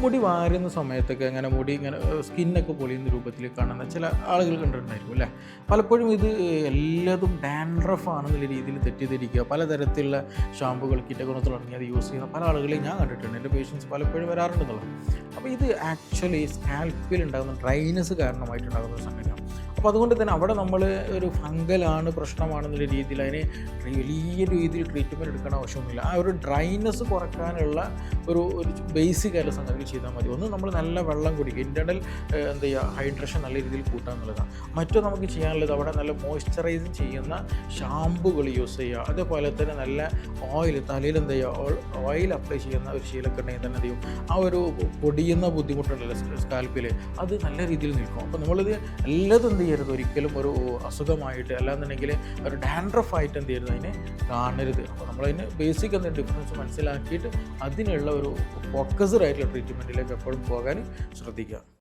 മുടി വാരുന്ന സമയത്തൊക്കെ ഇങ്ങനെ മുടി ഇങ്ങനെ സ്കിന്നൊക്കെ പൊളിയുന്ന രൂപത്തിൽ കാണുന്ന ചില ആളുകൾ കണ്ടിട്ടുണ്ടായിരിക്കും അല്ലേ. പലപ്പോഴും ഇത് എല്ലാതും ഡാൻഡ്രഫ് ആണെന്നുള്ള രീതിയിൽ തെറ്റിദ്ധരിക്കുക, പലതരത്തിലുള്ള ഷാമ്പുകൾ കീറ്റഗുണത്തിൽ തുടങ്ങി അത് യൂസ് ചെയ്യുന്ന പല ആളുകളെയും ഞാൻ കണ്ടിട്ടുണ്ട്. എൻ്റെ പേഷ്യൻസ് പലപ്പോഴും വരാറുണ്ടെന്നുള്ളത്. അപ്പോൾ ഇത് ആക്ച്വലി സ്കാൽപ്പിൽ ഉണ്ടാകുന്ന ഡ്രൈനെസ് കാരണമായിട്ടുണ്ടാകുന്ന ഒരു സംഗതിയാണ്. അപ്പോൾ അതുകൊണ്ട് തന്നെ അവിടെ നമ്മൾ ഒരു ഫംഗലാണ് പ്രശ്നമാണെന്നുള്ള രീതിയിൽ അതിന് വലിയ രീതിയിൽ ട്രീറ്റ്മെൻറ്റ് എടുക്കേണ്ട ആവശ്യമൊന്നുമില്ല. ആ ഒരു ഡ്രൈനെസ് കുറയ്ക്കാനുള്ള ഒരു ബേസിക് ആയിട്ടുള്ള സംഗതികൾ ചെയ്താൽ മതി. ഒന്ന് നമ്മൾ നല്ല വെള്ളം കുടിക്കുക, ഇൻറ്റേർണൽ എന്താ ചെയ്യുക, ഹൈഡ്രേഷൻ നല്ല രീതിയിൽ കൂട്ടുക എന്നുള്ളതാണ്. മറ്റു നമുക്ക് ചെയ്യാനുള്ളത് അവിടെ നല്ല മോയ്സ്ചറൈസിങ് ചെയ്യുന്ന ഷാമ്പുകൾ യൂസ് ചെയ്യുക. അതേപോലെ തന്നെ നല്ല ഓയിൽ തലയിൽ എന്താ ചെയ്യുക, ഓയിൽ അപ്ലൈ ചെയ്യുന്ന ഒരു ശീലമൊക്കെ ഉണ്ടെങ്കിൽ തന്നെ എന്ത് ചെയ്യും, ആ ഒരു പൊടിയുന്ന ബുദ്ധിമുട്ടുണ്ടല്ലോ സ്കാൽപ്പിൽ, അത് നല്ല രീതിയിൽ നിൽക്കും. അപ്പോൾ നമ്മളിത് എല്ലാതും എന്ത് ചെയ്യരുത്, ഒരിക്കലും ഒരു അസുഖമായിട്ട് അല്ലാന്നുണ്ടെങ്കിൽ ഒരു ഡാൻഡ്രഫായിട്ട് എന്ത് ചെയ്യരുത്, അതിനെ കാണരുത്. അപ്പോൾ നമ്മളതിന് ബേസിക് എന്തെങ്കിലും ഡിഫറൻസ് മനസ്സിലാക്കിയിട്ട് അതിനുള്ള ഒരു ഫോക്കസ്ഡ് ആയിട്ടുള്ള ട്രീറ്റ്മെൻറ്റിലേക്ക് എപ്പോഴും പോകാൻ ശ്രദ്ധിക്കുക.